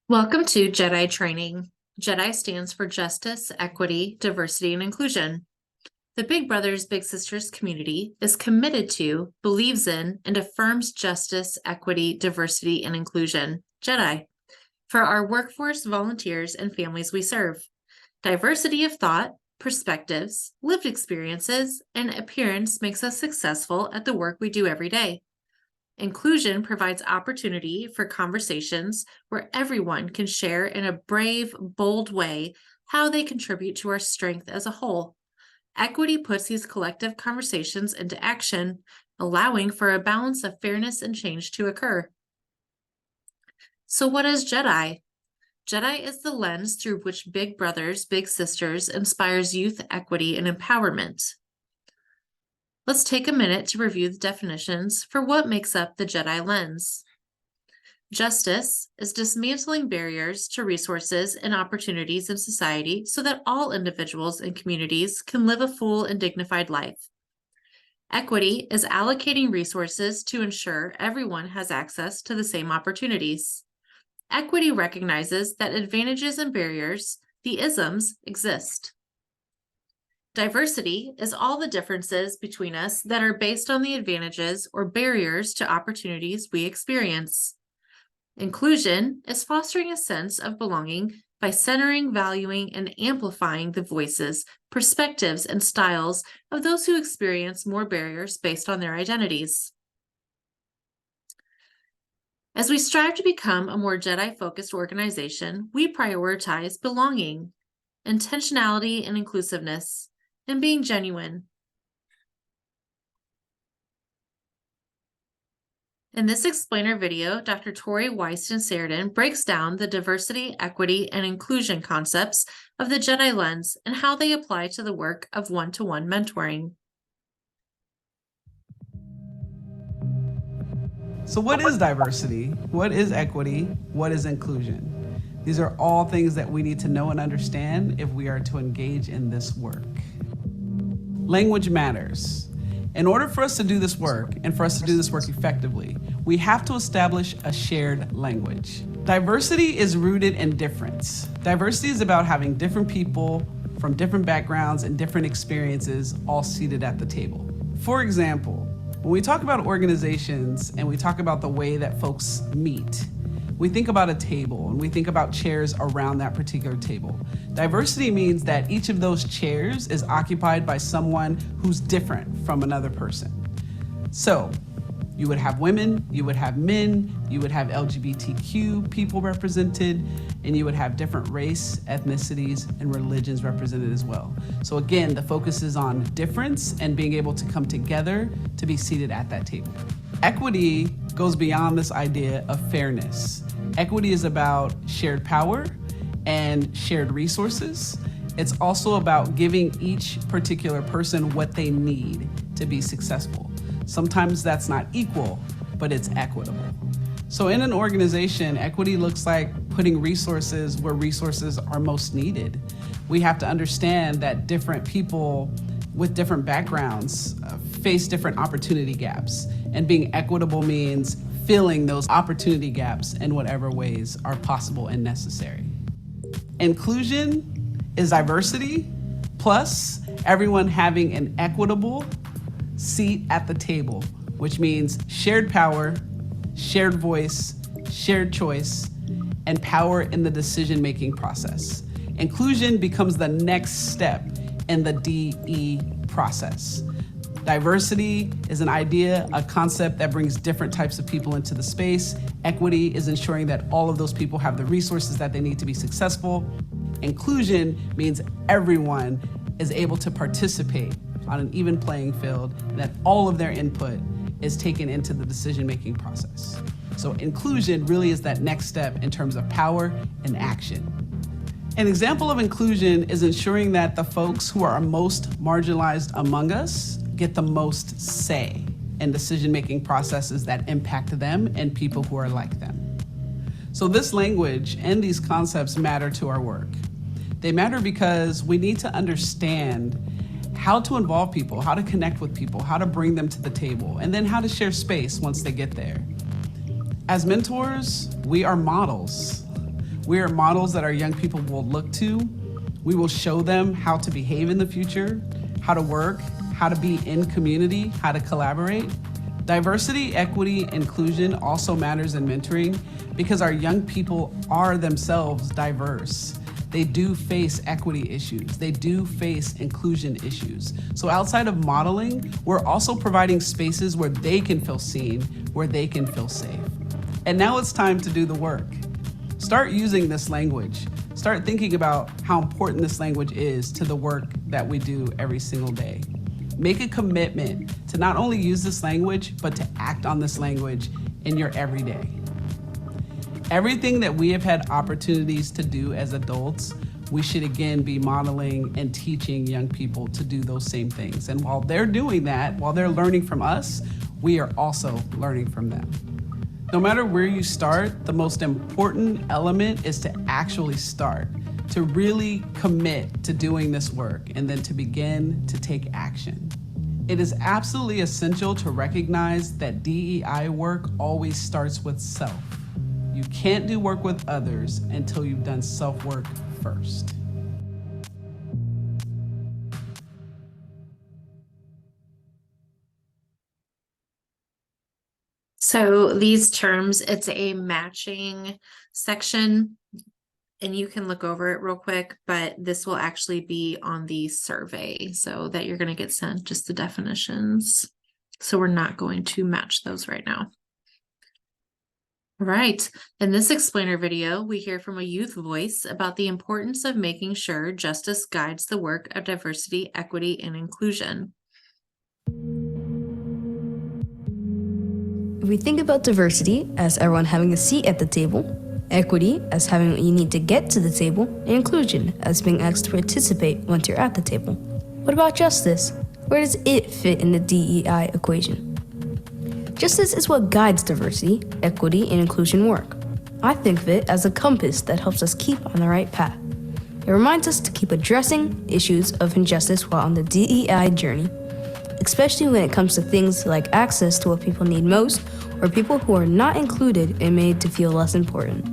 Welcome to JEDI training. JEDI stands for Justice, Equity, Diversity, and Inclusion. The Big Brothers Big Sisters community is committed to, believes in, and affirms justice, equity, diversity, and inclusion, JEDI, for our workforce, volunteers, and families we serve. Diversity of thought, perspectives, lived experiences, and appearance makes us successful at the work we do every day. Inclusion provides opportunity for conversations where everyone can share in a brave, bold way how they contribute to our strength as a whole. Equity puts these collective conversations into action, allowing for a balance of fairness and change to occur. So what is JEDI? JEDI is the lens through which Big Brothers Big Sisters inspires youth equity and empowerment. Let's take a minute to review the definitions for what makes up the JEDI lens. Justice is dismantling barriers to resources and opportunities in society so that all individuals and communities can live a full and dignified life. Equity is allocating resources to ensure everyone has access to the same opportunities. Equity recognizes that advantages and barriers, the isms, exist. Diversity is all the differences between us that are based on the advantages or barriers to opportunities we experience. Inclusion is fostering a sense of belonging by centering, valuing, and amplifying the voices, perspectives, and styles of those who experience more barriers based on their identities. As we strive to become a more JEDI-focused organization, we prioritize belonging, intentionality, and inclusiveness, and being genuine. In this explainer video, Dr. Tori Weiston-Sheridan breaks down the diversity, equity, and inclusion concepts of the JEDI lens and how they apply to the work of one-to-one mentoring. So what is diversity? What is equity? What is inclusion? These are all things that we need to know and understand if we are to engage in this work. Language matters. In order for us to do this work, and for us to do this work effectively, we have to establish a shared language. Diversity is rooted in difference. Diversity is about having different people from different backgrounds and different experiences all seated at the table. For example, when we talk about organizations and we talk about the way that folks meet, we think about a table and we think about chairs around that particular table. Diversity means that each of those chairs is occupied by someone who's different from another person. So you would have women, you would have men, you would have LGBTQ people represented, and you would have different race, ethnicities, and religions represented as well. So again, the focus is on difference and being able to come together to be seated at that table. Equity goes beyond this idea of fairness. Equity is about shared power and shared resources. It's also about giving each particular person what they need to be successful. Sometimes that's not equal, but it's equitable. So in an organization, equity looks like putting resources where resources are most needed. We have to understand that different people with different backgrounds face different opportunity gaps, and being equitable means filling those opportunity gaps in whatever ways are possible and necessary. Inclusion is diversity plus everyone having an equitable seat at the table, which means shared power, shared voice, shared choice, and power in the decision-making process. Inclusion becomes the next step in the DE process. Diversity is an idea, a concept that brings different types of people into the space. Equity is ensuring that all of those people have the resources that they need to be successful. Inclusion means everyone is able to participate on an even playing field, and that all of their input is taken into the decision-making process. So inclusion really is that next step in terms of power and action. An example of inclusion is ensuring that the folks who are most marginalized among us get the most say in decision-making processes that impact them and people who are like them. So this language and these concepts matter to our work. They matter because we need to understand how to involve people, how to connect with people, how to bring them to the table, and then how to share space once they get there. As mentors, we are models. We are models that our young people will look to. We will show them how to behave in the future, how to work, how to be in community, how to collaborate. Diversity, equity, inclusion also matters in mentoring because our young people are themselves diverse. They do face equity issues. They do face inclusion issues. So outside of modeling, we're also providing spaces where they can feel seen, where they can feel safe. And now it's time to do the work. Start using this language. Start thinking about how important this language is to the work that we do every single day. Make a commitment to not only use this language, but to act on this language in your everyday. Everything that we have had opportunities to do as adults, we should again be modeling and teaching young people to do those same things. And while they're doing that, while they're learning from us, we are also learning from them. No matter where you start, the most important element is to actually start, to really commit to doing this work, and then to begin to take action. It is absolutely essential to recognize that DEI work always starts with self. You can't do work with others until you've done self-work first. So these terms, it's a matching section, and you can look over it real quick, but this will actually be on the survey so that you're going to get sent just the definitions. So we're not going to match those right now. Right. In this explainer video, we hear from a youth voice about the importance of making sure justice guides the work of diversity, equity, and inclusion. If we think about diversity as everyone having a seat at the table, equity as having what you need to get to the table, and inclusion as being asked to participate once you're at the table, what about justice? Where does it fit in the DEI equation? Justice is what guides diversity, equity, and inclusion work. I think of it as a compass that helps us keep on the right path. It reminds us to keep addressing issues of injustice while on the DEI journey, especially when it comes to things like access to what people need most or people who are not included and made to feel less important.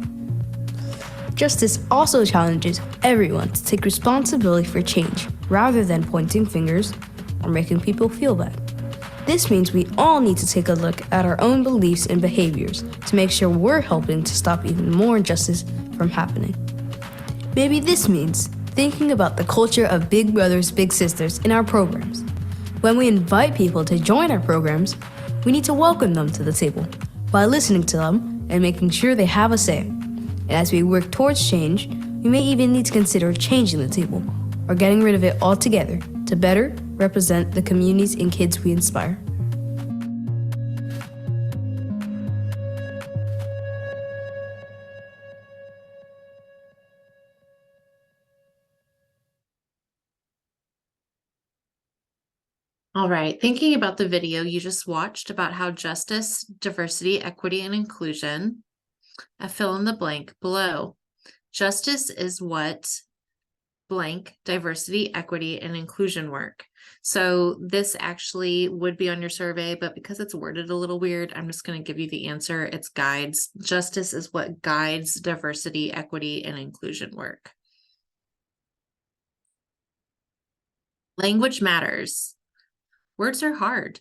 Justice also challenges everyone to take responsibility for change rather than pointing fingers or making people feel bad. This means we all need to take a look at our own beliefs and behaviors to make sure we're helping to stop even more injustice from happening. Maybe this means thinking about the culture of big brothers, big sisters in our programs. When we invite people to join our programs, we need to welcome them to the table by listening to them and making sure they have a say. And as we work towards change, we may even need to consider changing the table or getting rid of it altogether to better represent the communities and kids we inspire. All right, thinking about the video you just watched about how justice, diversity, equity, and inclusion, fill in the blank below. Justice is what blank, diversity, equity, and inclusion work. So this actually would be on your survey, but because it's worded a little weird, I'm just going to give you the answer. It's guides. Justice is what guides diversity, equity, and inclusion work. Language matters. Words are hard.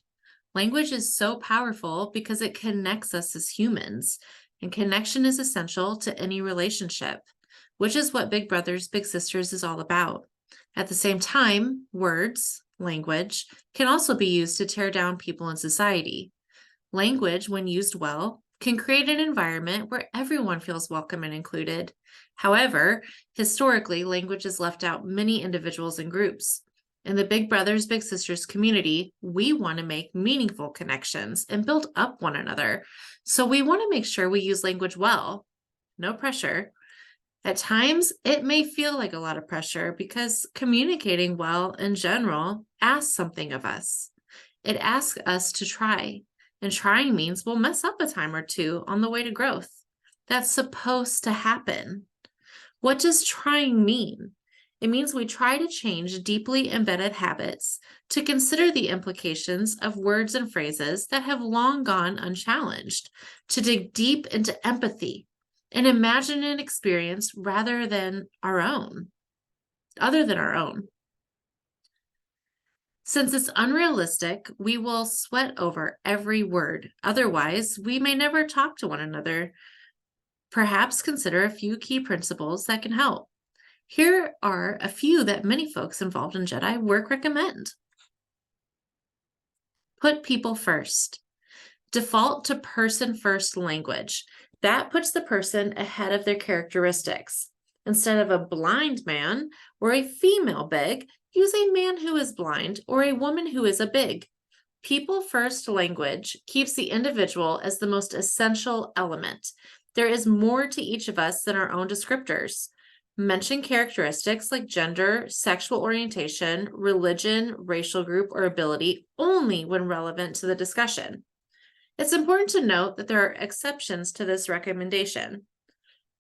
Language is so powerful because it connects us as humans, and connection is essential to any relationship, which is what Big Brothers, Big Sisters is all about. At the same time, words, language, can also be used to tear down people in society. Language, when used well, can create an environment where everyone feels welcome and included. However, historically, language has left out many individuals and groups. In the Big Brothers, Big Sisters community, we want to make meaningful connections and build up one another. So we want to make sure we use language well. No pressure. At times, it may feel like a lot of pressure because communicating well in general asks something of us. It asks us to try, and trying means we'll mess up a time or two on the way to growth. That's supposed to happen. What does trying mean? It means we try to change deeply embedded habits to consider the implications of words and phrases that have long gone unchallenged, to dig deep into empathy and imagine an experience other than our own. Since it's unrealistic, we will sweat over every word. Otherwise, we may never talk to one another. Perhaps consider a few key principles that can help. Here are a few that many folks involved in JEDI work recommend. Put people first. Default to person-first language. That puts the person ahead of their characteristics. Instead of a blind man or a female big, use a man who is blind or a woman who is a big. People-first language keeps the individual as the most essential element. There is more to each of us than our own descriptors. Mention characteristics like gender, sexual orientation, religion, racial group, or ability only when relevant to the discussion. It's important to note that there are exceptions to this recommendation.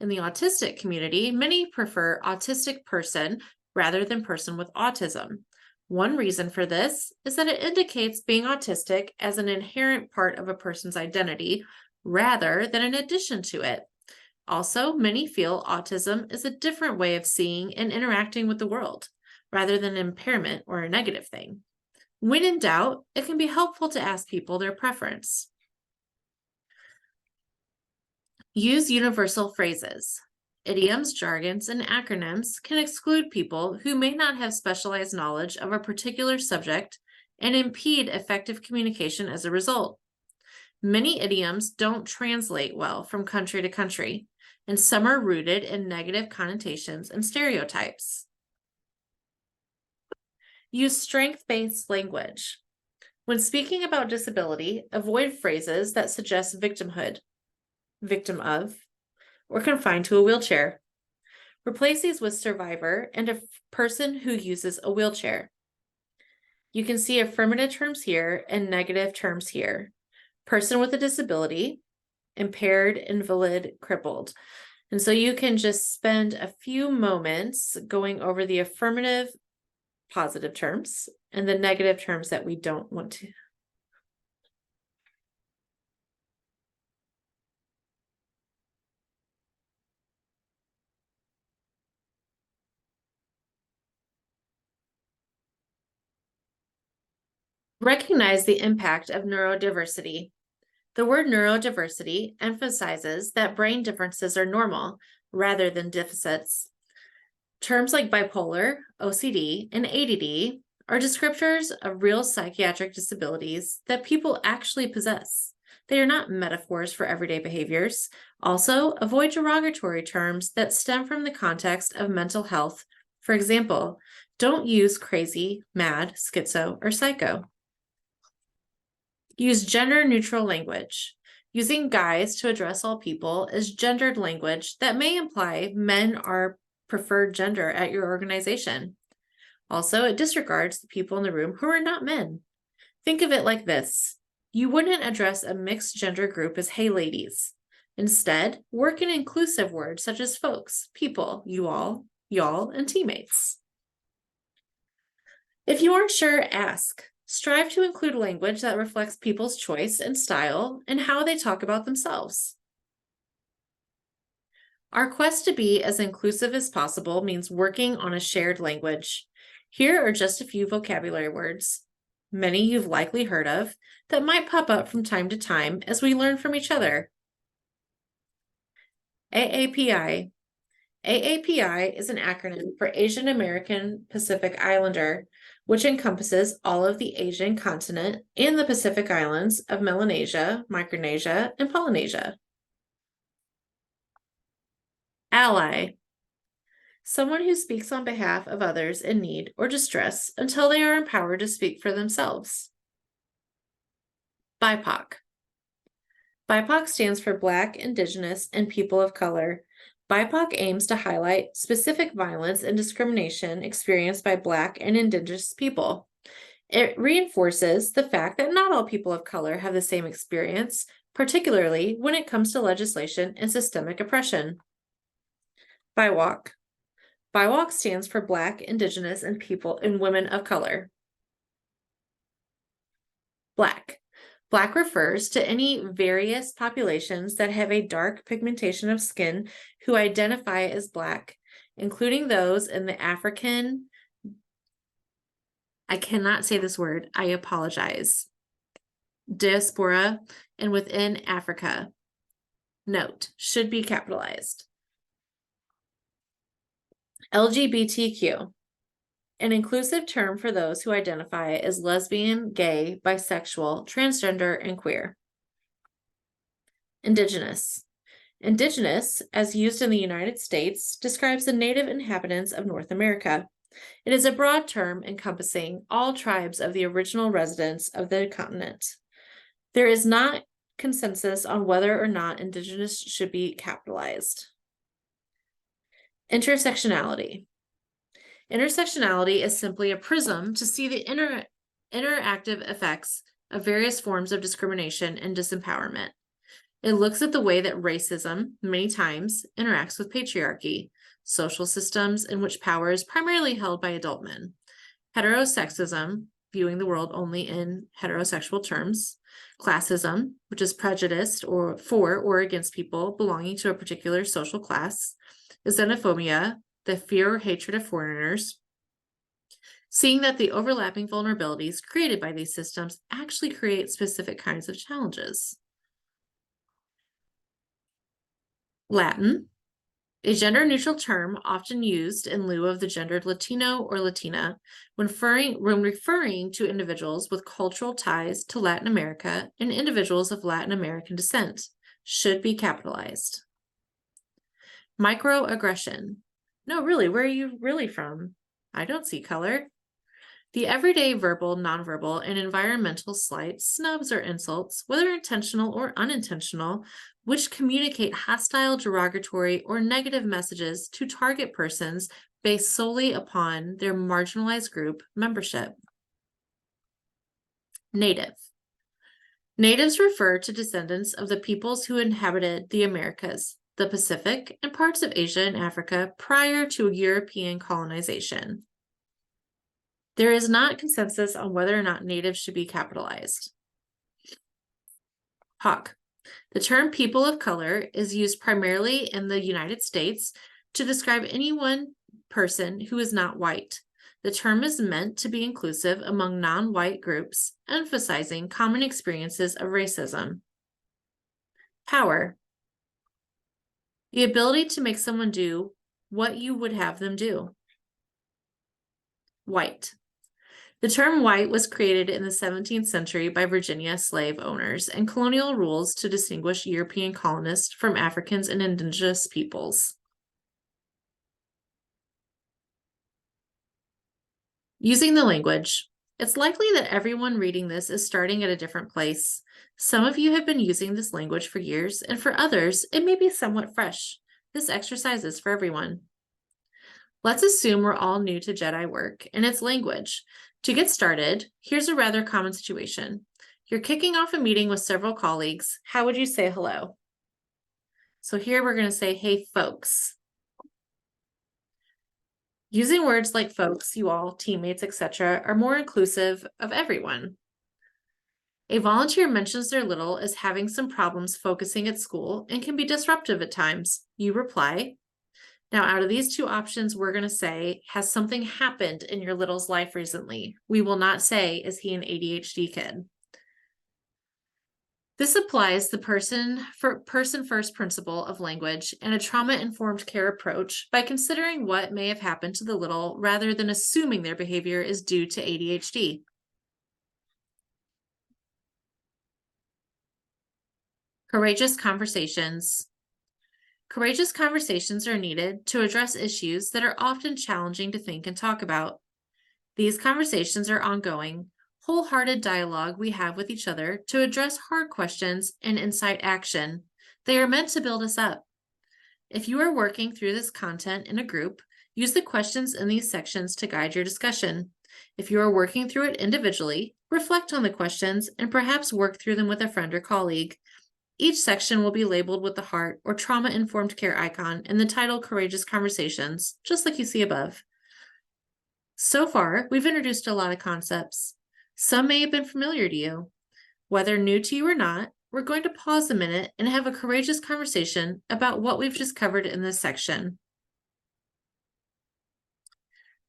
In the autistic community, many prefer autistic person rather than person with autism. One reason for this is that it indicates being autistic as an inherent part of a person's identity rather than an addition to it. Also, many feel autism is a different way of seeing and interacting with the world, rather than an impairment or a negative thing. When in doubt, it can be helpful to ask people their preference. Use universal phrases. Idioms, jargons, and acronyms can exclude people who may not have specialized knowledge of a particular subject and impede effective communication as a result. Many idioms don't translate well from country to country, and some are rooted in negative connotations and stereotypes. Use strength-based language. When speaking about disability, avoid phrases that suggest victimhood, victim of, or confined to a wheelchair. Replace these with survivor and a person who uses a wheelchair. You can see affirmative terms here and negative terms here. Person with a disability, impaired, invalid, crippled. And so you can just spend a few moments going over the affirmative positive terms and the negative terms that we don't want to. Recognize the impact of neurodiversity. The word neurodiversity emphasizes that brain differences are normal rather than deficits. Terms like bipolar, OCD, and ADD are descriptors of real psychiatric disabilities that people actually possess. They are not metaphors for everyday behaviors. Also, avoid derogatory terms that stem from the context of mental health. For example, don't use crazy, mad, schizo, or psycho. Use gender-neutral language. Using guys to address all people is gendered language that may imply men are preferred gender at your organization. Also, it disregards the people in the room who are not men. Think of it like this. You wouldn't address a mixed gender group as hey ladies. Instead, work in inclusive words such as folks, people, you all, y'all, and teammates. If you aren't sure, ask. Strive to include language that reflects people's choice and style and how they talk about themselves. Our quest to be as inclusive as possible means working on a shared language. Here are just a few vocabulary words, many you've likely heard of, that might pop up from time to time as we learn from each other. AAPI. AAPI is an acronym for Asian American Pacific Islander, which encompasses all of the Asian continent and the Pacific Islands of Melanesia, Micronesia, and Polynesia. Ally. Someone who speaks on behalf of others in need or distress until they are empowered to speak for themselves. BIPOC. BIPOC stands for Black, Indigenous, and People of Color. BIPOC aims to highlight specific violence and discrimination experienced by Black and Indigenous people. It reinforces the fact that not all people of color have the same experience, particularly when it comes to legislation and systemic oppression. BIWOC. BIWOC stands for Black, Indigenous, and People and Women of Color. Black. Black refers to any various populations that have a dark pigmentation of skin who identify as Black, including those in the African, I cannot say this word, I apologize, diaspora, and within Africa. Note, should be capitalized. LGBTQ, an inclusive term for those who identify as lesbian, gay, bisexual, transgender, and queer. Indigenous. Indigenous, as used in the United States, describes the native inhabitants of North America. It is a broad term encompassing all tribes of the original residents of the continent. There is not consensus on whether or not Indigenous should be capitalized. Intersectionality. Intersectionality is simply a prism to see the interactive effects of various forms of discrimination and disempowerment. It looks at the way that racism, many times, interacts with patriarchy, social systems in which power is primarily held by adult men, heterosexism, viewing the world only in heterosexual terms, classism, which is prejudiced for or against people belonging to a particular social class, xenophobia, the fear or hatred of foreigners, seeing that the overlapping vulnerabilities created by these systems actually create specific kinds of challenges. Latin, a gender-neutral term often used in lieu of the gendered Latino or Latina when referring to individuals with cultural ties to Latin America and individuals of Latin American descent, should be capitalized. Microaggression. No, really, where are you really from? I don't see color. The everyday verbal, nonverbal, and environmental slights, snubs, or insults, whether intentional or unintentional, which communicate hostile, derogatory, or negative messages to target persons based solely upon their marginalized group membership. Native. Natives refer to descendants of the peoples who inhabited the Americas, the Pacific, and parts of Asia and Africa prior to European colonization. There is not consensus on whether or not natives should be capitalized. Hawk. The term people of color is used primarily in the United States to describe any one person who is not white. The term is meant to be inclusive among non-white groups, emphasizing common experiences of racism. Power. The ability to make someone do what you would have them do. White. The term white was created in the 17th century by Virginia slave owners and colonial rules to distinguish European colonists from Africans and indigenous peoples. Using the language. It's likely that everyone reading this is starting at a different place. Some of you have been using this language for years, and for others, it may be somewhat fresh. This exercise is for everyone. Let's assume we're all new to JEDI work and its language. To get started, here's a rather common situation. You're kicking off a meeting with several colleagues. How would you say hello? So here we're going to say, hey, folks. Using words like folks, you all, teammates, etc., are more inclusive of everyone. A volunteer mentions their little is having some problems focusing at school and can be disruptive at times. You reply, now, out of these two options, we're going to say, has something happened in your little's life recently? We will not say, is he an ADHD kid? This applies the person-first principle of language and a trauma-informed care approach by considering what may have happened to the little rather than assuming their behavior is due to ADHD. Courageous conversations. Courageous conversations are needed to address issues that are often challenging to think and talk about. These conversations are ongoing, wholehearted dialogue we have with each other to address hard questions and incite action. They are meant to build us up. If you are working through this content in a group, use the questions in these sections to guide your discussion. If you are working through it individually, reflect on the questions and perhaps work through them with a friend or colleague. Each section will be labeled with the heart or trauma-informed care icon and the title Courageous Conversations, just like you see above. So far, we've introduced a lot of concepts. Some may have been familiar to you. Whether new to you or not, we're going to pause a minute and have a courageous conversation about what we've just covered in this section.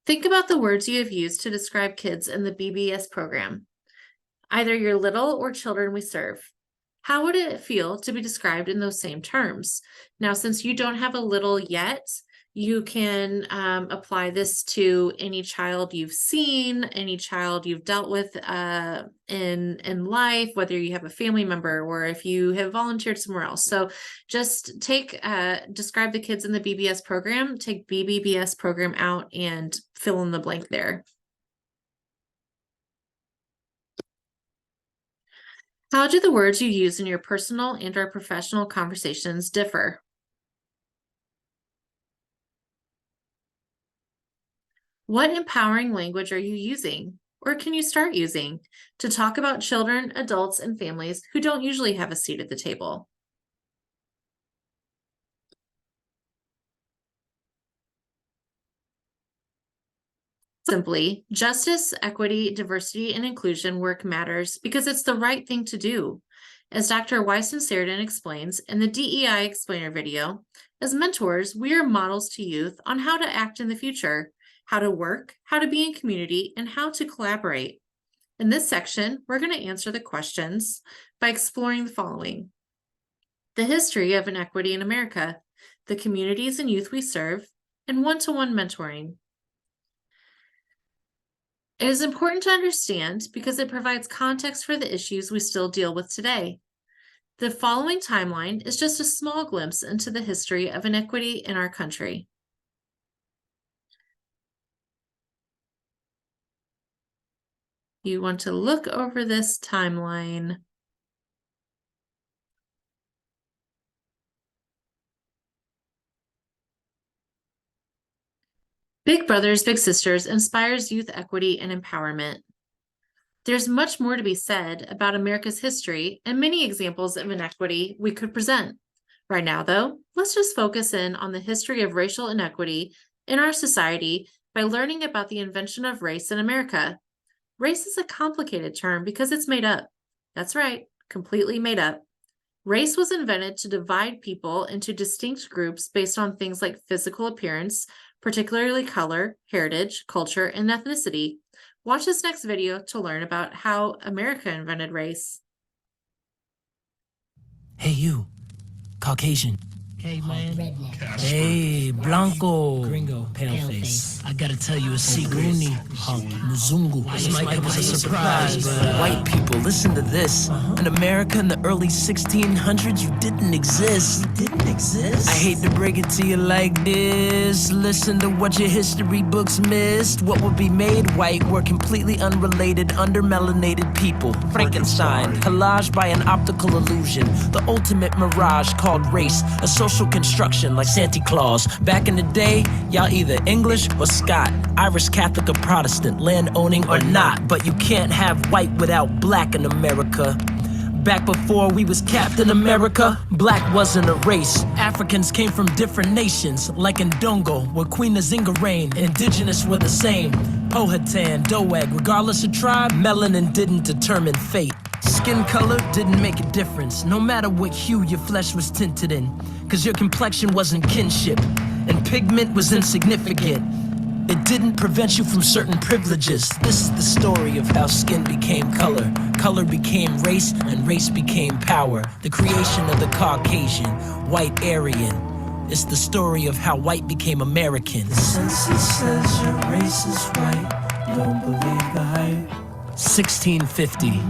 Think about the words you have used to describe kids in the BBS program, either your little or children we serve. How would it feel to be described in those same terms? Now, since you don't have a little yet, you can apply this to any child you've seen, any child you've dealt with in life, whether you have a family member or if you have volunteered somewhere else. So just describe the kids in the BBS program, take BBS program out and fill in the blank there. How do the words you use in your personal and/or professional conversations differ? What empowering language are you using, or can you start using, to talk about children, adults, and families who don't usually have a seat at the table? Simply, justice, equity, diversity, and inclusion work matters because it's the right thing to do. As Dr. Weiston-Sheridan explains in the DEI Explainer video, as mentors, we are models to youth on how to act in the future, how to work, how to be in community, and how to collaborate. In this section, we're going to answer the questions by exploring the following: the history of inequity in America, the communities and youth we serve, and one-to-one mentoring. It is important to understand because it provides context for the issues we still deal with today. The following timeline is just a small glimpse into the history of inequity in our country. You want to look over this timeline. Big Brothers Big Sisters inspires youth equity and empowerment. There's much more to be said about America's history and many examples of inequity we could present. Right now, though, let's just focus in on the history of racial inequity in our society by learning about the invention of race in America. Race is a complicated term because it's made up. That's right, completely made up. Race was invented to divide people into distinct groups based on things like physical appearance, particularly color, heritage, culture, and ethnicity. Watch this next video to learn about how America invented race. Hey, you, Caucasian. Hey, man. Redneck. Hey, Blanco. Gringo. Paleface. I gotta tell you a secret. Rooney. Hunk. Mzungu. This might come as a surprise, but White people, listen to this. In America in the early 1600s, you didn't exist. you didn't exist. I hate to break it to you like this. Listen to what your history books missed. What would be made white were completely unrelated, under-melanated people. Frankenstein, collaged by an optical illusion. The ultimate mirage called race. A social construction like Santa Claus. Back in the day, y'all either English or Scot, Irish Catholic or Protestant, land owning or not. But you can't have white without black in America. Back before we was Captain America, black wasn't a race. Africans came from different nations, like in Dongo, where Queen Nzinga reigned. Indigenous were the same. Powhatan, Doeg, regardless of tribe, melanin didn't determine fate. Skin color didn't make a difference, no matter what hue your flesh was tinted in. Cause your complexion wasn't kinship, and pigment was insignificant. It didn't prevent you from certain privileges. This is the story of how skin became color. Color became race, and race became power. The creation of the Caucasian, white Aryan. It's the story of how white became American. The census says your race is white. Don't believe the hype. 1650,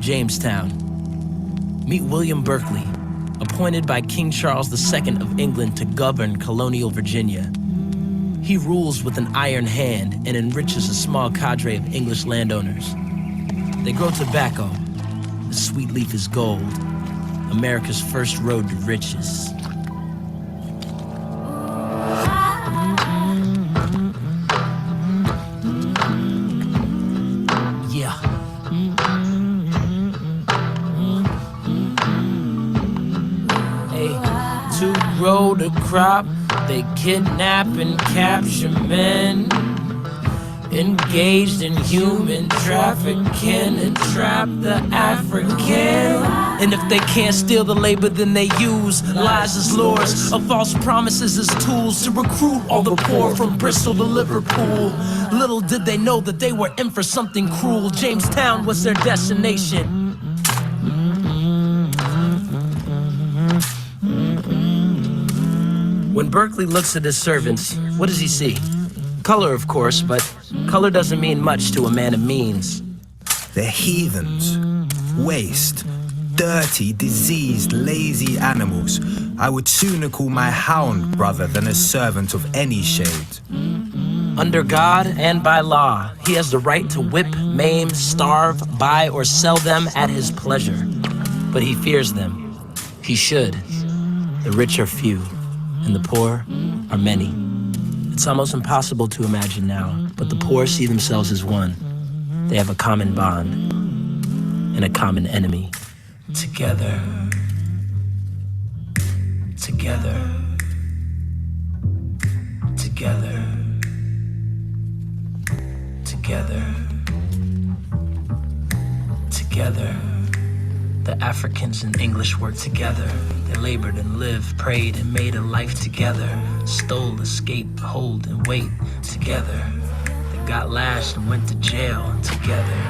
Jamestown. Meet William Berkeley, appointed by King Charles II of England to govern colonial Virginia. He rules with an iron hand and enriches a small cadre of English landowners. They grow tobacco. The sweet leaf is gold. America's first road to riches. Yeah. Hey, to grow the crop, they kidnap and capture men. Engaged in human trafficking and trap the African. And if they can't steal the labor, then they use lies as lures, of false promises as tools to recruit all the poor from Bristol to Liverpool. Little did they know that they were in for something cruel. Jamestown was their destination. When Berkeley looks at his servants, what does he see? Color, of course, but color doesn't mean much to a man of means. They're heathens, waste, dirty, diseased, lazy animals. I would sooner call my hound brother than a servant of any shade. Under God and by law, he has the right to whip, maim, starve, buy, or sell them at his pleasure. But he fears them. He should. The rich are few, and the poor are many. It's almost impossible to imagine now, but the poor see themselves as one. They have a common bond and a common enemy. Together. Together. Together. Together. Together. The Africans and English worked together. They labored and lived, prayed and made a life together. Stole, escaped, hold and wait together. They got lashed and went to jail together.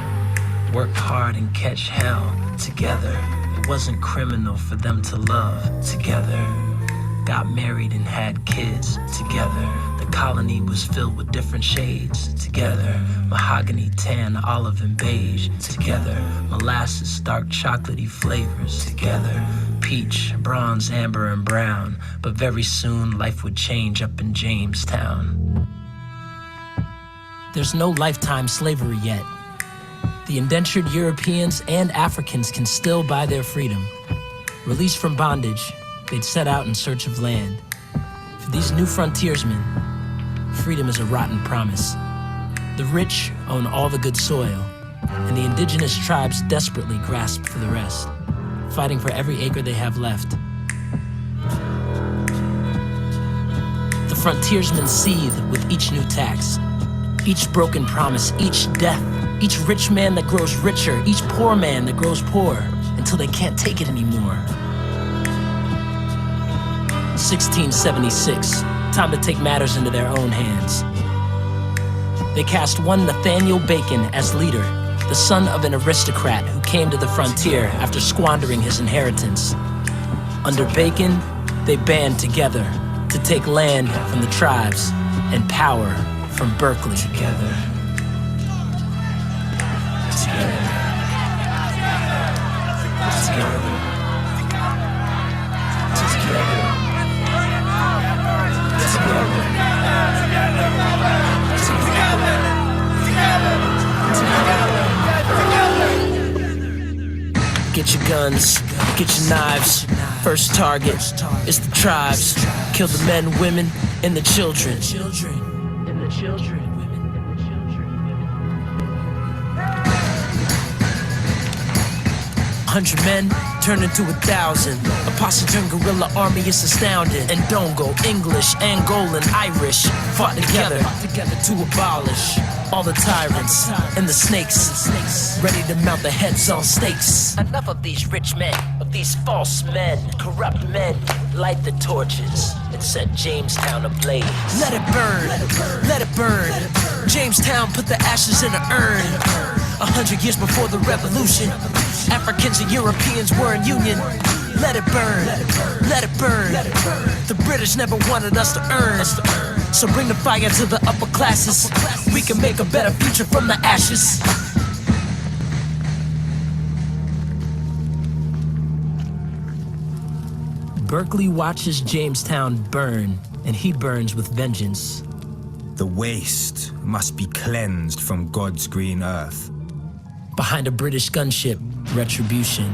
Worked hard and catch hell together. It wasn't criminal for them to love together. Got married and had kids together. The colony was filled with different shades together. Mahogany, tan, olive, and beige together. Molasses, dark chocolatey flavors together. Peach, bronze, amber, and brown. But very soon life would change up in Jamestown. There's no lifetime slavery yet. The indentured Europeans and Africans can still buy their freedom. Released from bondage, they'd set out in search of land. For these new frontiersmen, freedom is a rotten promise. The rich own all the good soil, and the indigenous tribes desperately grasp for the rest, fighting for every acre they have left. The frontiersmen seethe with each new tax, each broken promise, each death, each rich man that grows richer, each poor man that grows poor, until they can't take it anymore. 1676, time to take matters into their own hands. They cast one Nathaniel Bacon as leader, the son of an aristocrat who came to the frontier after squandering his inheritance. Under Bacon, they band together to take land from the tribes and power from Berkeley. Together. Together. Together. Get your guns, get your knives. First target is the tribes. Kill the men, women, and the children. 100 men turn into 1,000. A posse-turned guerrilla army is astounding. And Dongo, English, Angolan, Irish fought together to abolish all the tyrants and the snakes, ready to mount the heads on stakes. Enough of these rich men, of these false men, corrupt men. Light the torches and set Jamestown ablaze. Let it burn, let it burn. Jamestown put the ashes in an urn. 100 years before the revolution, Africans and Europeans were in union. Let it burn, let it burn. The British never wanted us to earn. So bring the fire to the upper classes. We can make a better future from the ashes. Berkeley watches Jamestown burn, and he burns with vengeance. The waste must be cleansed from God's green earth. Behind a British gunship, retribution.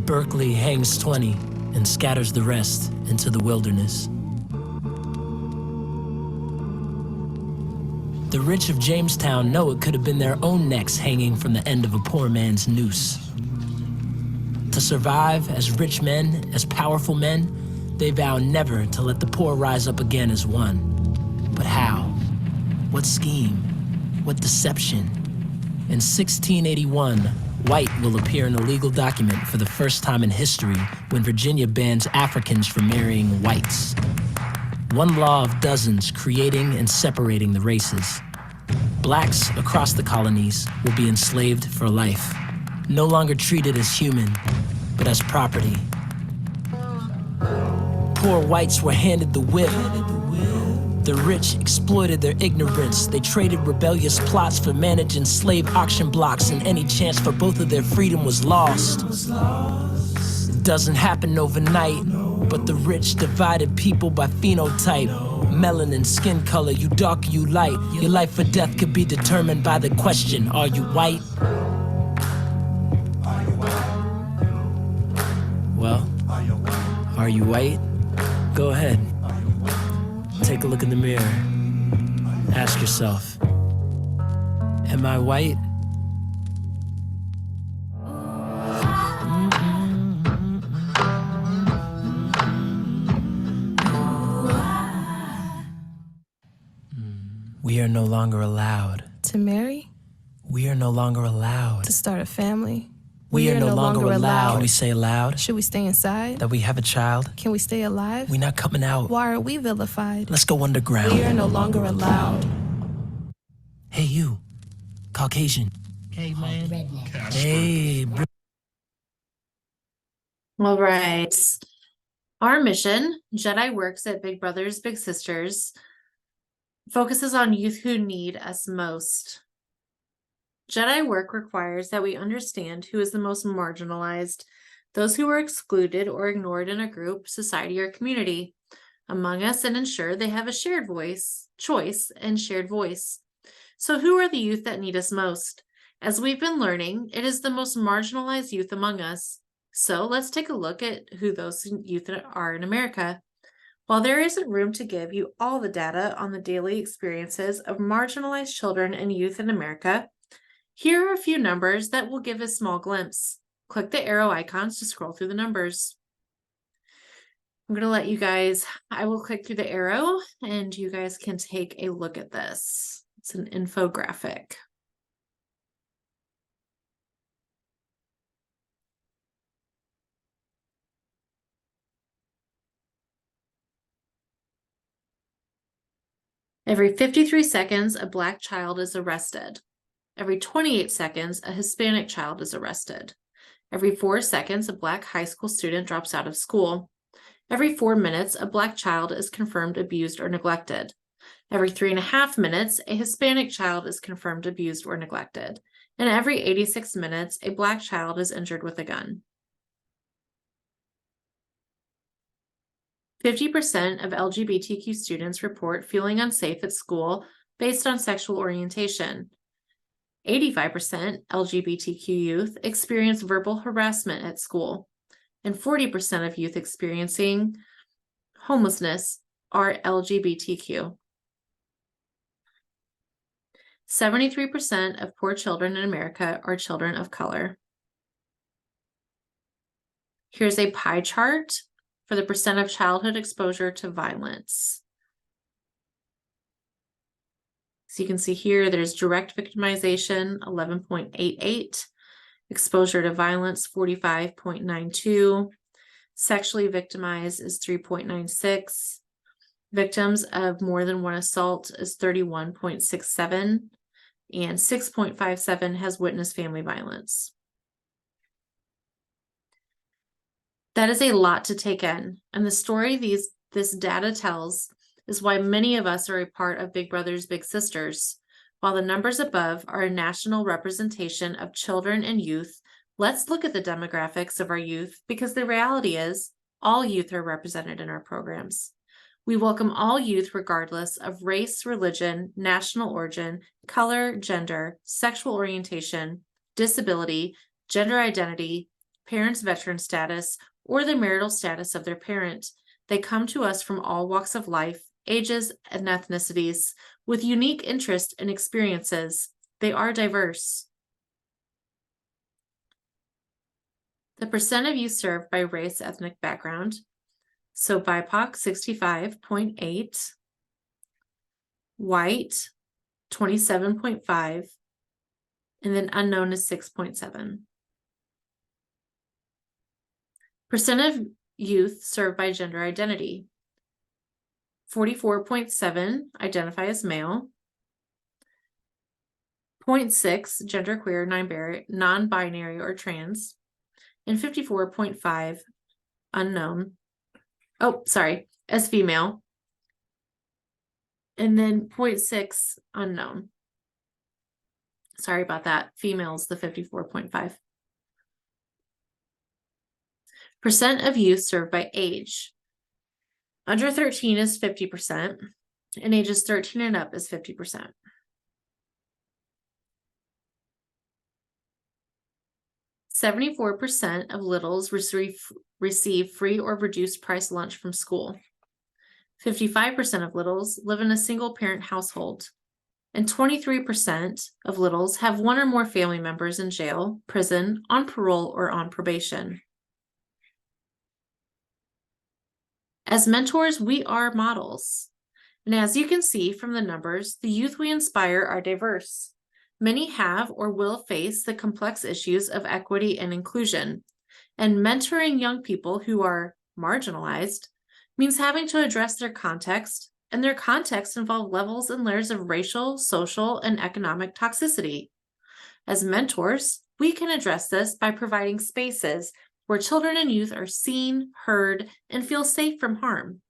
Berkeley hangs 20 and scatters the rest into the wilderness. The rich of Jamestown know it could have been their own necks hanging from the end of a poor man's noose. To survive as rich men, as powerful men, they vow never to let the poor rise up again as one. But how? What scheme? What deception? In 1681, white will appear in a legal document for the first time in history when Virginia bans Africans from marrying whites. One law of dozens creating and separating the races. Blacks across the colonies will be enslaved for life, no longer treated as human, but as property. Poor whites were handed the whip. The rich exploited their ignorance. They traded rebellious plots for managing slave auction blocks, and any chance for both of their freedom was lost. It doesn't happen overnight, but the rich divided people by phenotype. Melanin, skin color, you dark, you light. Your life or death could be determined by the question, are you white? Well, are you white? Go ahead. Take a look in the mirror. Ask yourself, am I white? We are no longer allowed. To marry? We are no longer allowed. To start a family? We are no longer allowed. Can we say aloud Should we stay inside? that we have a child? Can we stay alive? We're not coming out. Why are we vilified? Let's go underground. We are no longer allowed. Hey, you, Caucasian. Hey, man. Hey, bro. All right. Our mission, Jedi Works at Big Brothers Big Sisters, focuses on youth who need us most. Jedi work requires that we understand who is the most marginalized, those who were excluded or ignored in a group, society, or community among us, and ensure they have a shared choice and shared voice. So who are the youth that need us most? As we've been learning, it is the most marginalized youth among us. So let's take a look at who those youth are in America. While there isn't room to give you all the data on the daily experiences of marginalized children and youth in America, here are a few numbers that will give a small glimpse. Click the arrow icons to scroll through the numbers. I'm going to let you guys, I will click through the arrow and you guys can take a look at this. It's an infographic. Every 53 seconds, a Black child is arrested. Every 28 seconds, a Hispanic child is arrested. Every 4 seconds, a Black high school student drops out of school. Every 4 minutes, a Black child is confirmed abused or neglected. Every 3.5 minutes, a Hispanic child is confirmed abused or neglected. And every 86 minutes, a Black child is injured with a gun. 50% of LGBTQ students report feeling unsafe at school based on sexual orientation. 85% LGBTQ youth experience verbal harassment at school, and 40% of youth experiencing homelessness are LGBTQ. 73% of poor children in America are children of color. Here's a pie chart for the percent of childhood exposure to violence. So you can see here, there's direct victimization, 11.88, exposure to violence, 45.92, sexually victimized is 3.96, victims of more than one assault is 31.67, and 6.57 has witnessed family violence. That is a lot to take in, and the story this data tells is why many of us are a part of Big Brothers Big Sisters. While the numbers above are a national representation of children and youth, let's look at the demographics of our youth, because the reality is all youth are represented in our programs. We welcome all youth regardless of race, religion, national origin, color, gender, sexual orientation, disability, gender identity, parents' veteran status, or the marital status of their parent. They come to us from all walks of life, ages, and ethnicities, with unique interests and experiences. They are diverse. The percent of youth served by race, ethnic background. So BIPOC, 65.8. white, 27.5, and then unknown is 6.7. Percent of youth served by gender identity. 44.7 identify as male. 0.6 genderqueer, non-binary, or trans. And 54.5 unknown. Oh, sorry, as female. And then 0.6 unknown. Sorry about that. Females, the 54.5. Percent of youth served by age. Under 13 is 50%, and ages 13 and up is 50%. %74% of littles receive free or reduced price lunch from school. 55% of littles live in a single parent household, and 23% of littles have one or more family members in jail, prison, on parole, or on probation. As mentors, we are models. And as you can see from the numbers, the youth we inspire are diverse. Many have or will face the complex issues of equity and inclusion. And mentoring young people who are marginalized means having to address their context, and their context involve levels and layers of racial, social, and economic toxicity. As mentors, we can address this by providing spaces where children and youth are seen, heard, and feel safe from harm.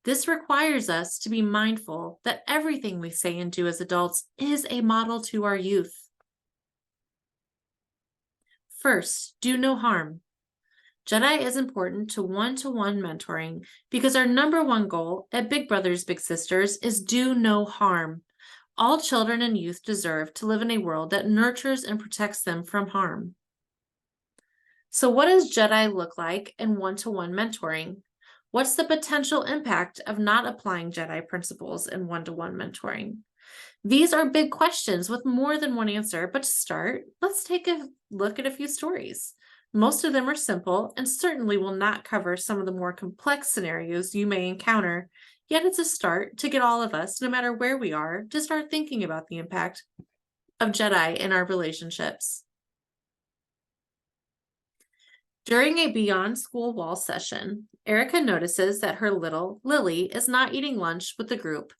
This requires us to be mindful that everything we say and do as adults is a model to our youth. First, do no harm. JEDI is important to one-to-one mentoring because our number one goal at Big Brothers Big Sisters is do no harm. All children and youth deserve to live in a world that nurtures and protects them from harm. So what does JEDI look like in one-to-one mentoring? What's the potential impact of not applying JEDI principles in one-to-one mentoring? These are big questions with more than one answer, but to start, let's take a look at a few stories. Most of them are simple and certainly will not cover some of the more complex scenarios you may encounter, yet it's a start to get all of us, no matter where we are, to start thinking about the impact of JEDI in our relationships. During a Beyond School Wall session, Erica notices that her little Lily is not eating lunch with the group.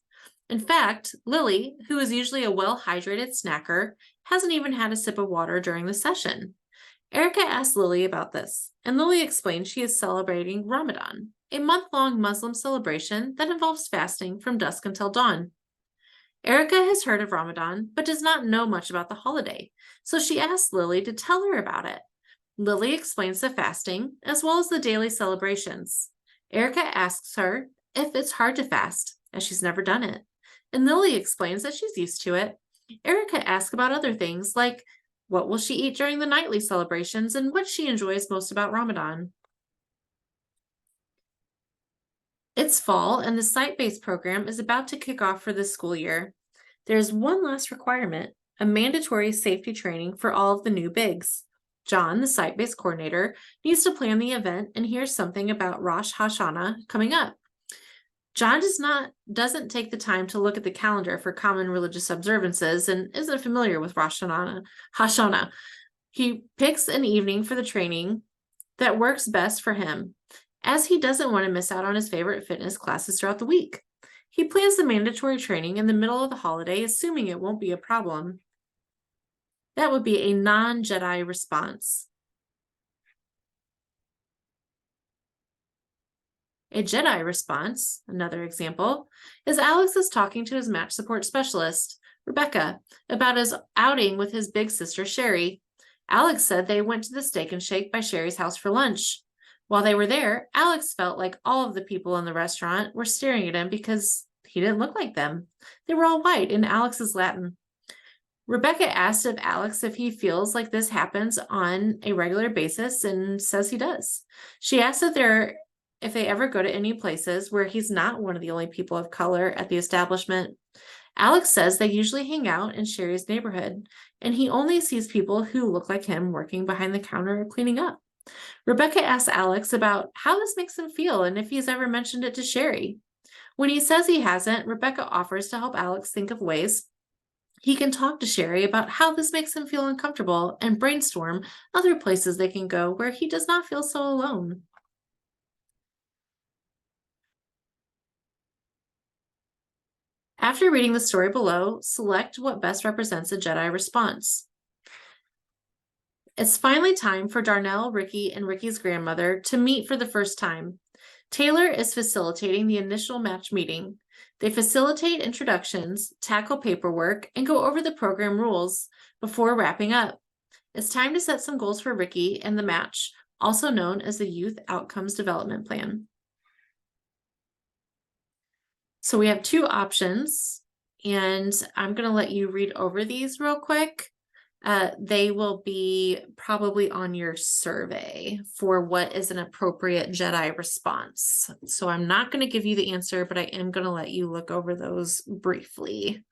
In fact, Lily, who is usually a well-hydrated snacker, hasn't even had a sip of water during the session. Erica asks Lily about this, and Lily explains she is celebrating Ramadan, a month-long Muslim celebration that involves fasting from dusk until dawn. Erica has heard of Ramadan, but does not know much about the holiday, so she asks Lily to tell her about it. Lily explains the fasting, as well as the daily celebrations. Erica asks her if it's hard to fast, as she's never done it, and Lily explains that she's used to it. Erica asks about other things, like what will she eat during the nightly celebrations and what she enjoys most about Ramadan. It's fall, and the site-based program is about to kick off for this school year. There's one last requirement, a mandatory safety training for all of the new bigs. John, the site-based coordinator, needs to plan the event, and here's something about Rosh Hashanah coming up. John doesn't take the time to look at the calendar for common religious observances and isn't familiar with Rosh Hashanah. He picks an evening for the training that works best for him, as he doesn't want to miss out on his favorite fitness classes throughout the week. He plans the mandatory training in the middle of the holiday, assuming it won't be a problem. That would be a non-JEDI response. A JEDI response, another example, is Alex is talking to his match support specialist, Rebecca, about his outing with his big sister, Sherry. Alex said they went to the Steak and Shake by Sherry's house for lunch. While they were there, Alex felt like all of the people in the restaurant were staring at him because he didn't look like them. They were all white and Alex is Latin. Rebecca asked of Alex if he feels like this happens on a regular basis and says he does. She asked if they ever go to any places where he's not one of the only people of color at the establishment. Alex says they usually hang out in Sherry's neighborhood, and he only sees people who look like him working behind the counter or cleaning up. Rebecca asks Alex about how this makes him feel and if he's ever mentioned it to Sherry. When he says he hasn't, Rebecca offers to help Alex think of ways he can talk to Sherry about how this makes him feel uncomfortable and brainstorm other places they can go where he does not feel so alone. After reading the story below, select what best represents a Jedi response. It's finally time for Darnell, Ricky, and Ricky's grandmother to meet for the first time. Taylor is facilitating the initial match meeting. They facilitate introductions, tackle paperwork, and go over the program rules before wrapping up. It's time to set some goals for Ricky and the match, also known as the Youth Outcomes Development Plan. So we have two options, and I'm going to let you read over these real quick. They will be probably on your survey for what is an appropriate Jedi response. So I'm not going to give you the answer, but I am going to let you look over those briefly.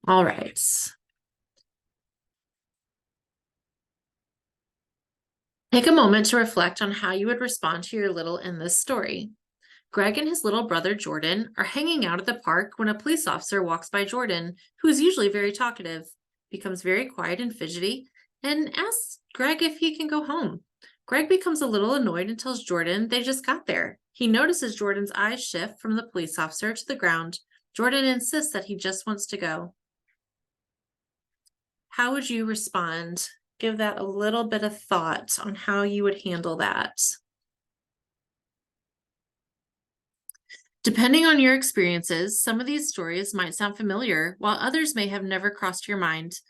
All right. Take a moment to reflect on how you would respond to your little in this story. Greg and his little brother Jordan are hanging out at the park when a police officer walks by Jordan, who is usually very talkative, becomes very quiet and fidgety, and asks Greg if he can go home. Greg becomes a little annoyed and tells Jordan they just got there. He notices Jordan's eyes shift from the police officer to the ground. Jordan insists that he just wants to go. How would you respond? Give that a little bit of thought on how you would handle that. Depending on your experiences, some of these stories might sound familiar, while others may have never crossed your mind.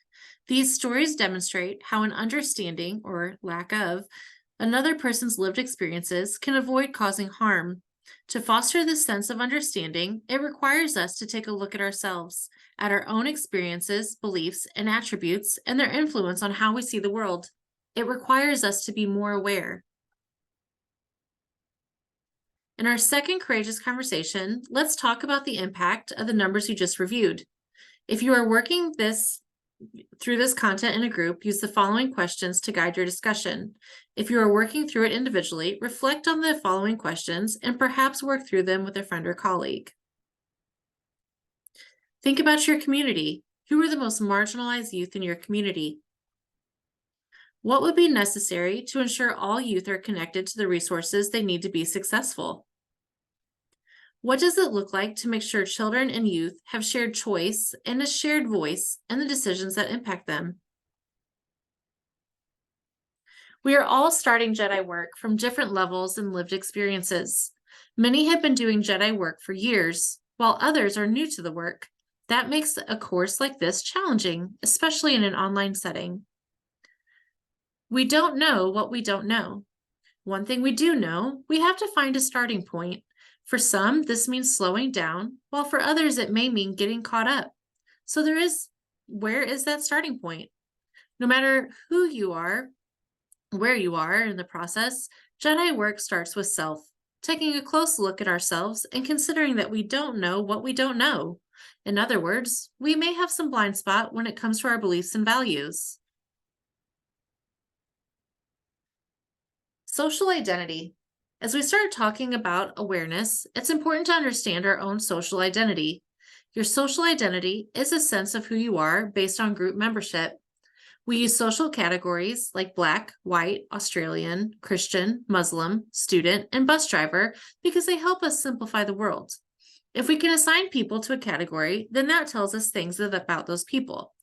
These stories demonstrate how an understanding, or lack of, another person's lived experiences can avoid causing harm. To foster this sense of understanding, it requires us to take a look at ourselves, at our own experiences, beliefs, and attributes, and their influence on how we see the world. It requires us to be more aware. In our second courageous conversation, let's talk about the impact of the numbers you just reviewed. If you are working through this content in a group, use the following questions to guide your discussion. If you are working through it individually, reflect on the following questions and perhaps work through them with a friend or colleague. Think about your community. Who are the most marginalized youth in your community? What would be necessary to ensure all youth are connected to the resources they need to be successful? What does it look like to make sure children and youth have shared choice and a shared voice in the decisions that impact them? We are all starting Jedi work from different levels and lived experiences. Many have been doing Jedi work for years, while others are new to the work. That makes a course like this challenging, especially in an online setting. We don't know what we don't know. One thing we do know, we have to find a starting point. For some, this means slowing down, while for others, it may mean getting caught up. So where is that starting point? No matter who you are, where you are in the process, Jedi work starts with self, taking a close look at ourselves and considering that we don't know what we don't know. In other words, we may have some blind spot when it comes to our beliefs and values. Social identity. As we start talking about awareness, it's important to understand our own social identity. Your social identity is a sense of who you are based on group membership. We use social categories like Black, White, Australian, Christian, Muslim, student, and bus driver because they help us simplify the world. If we can assign people to a category, then that tells us things about those people.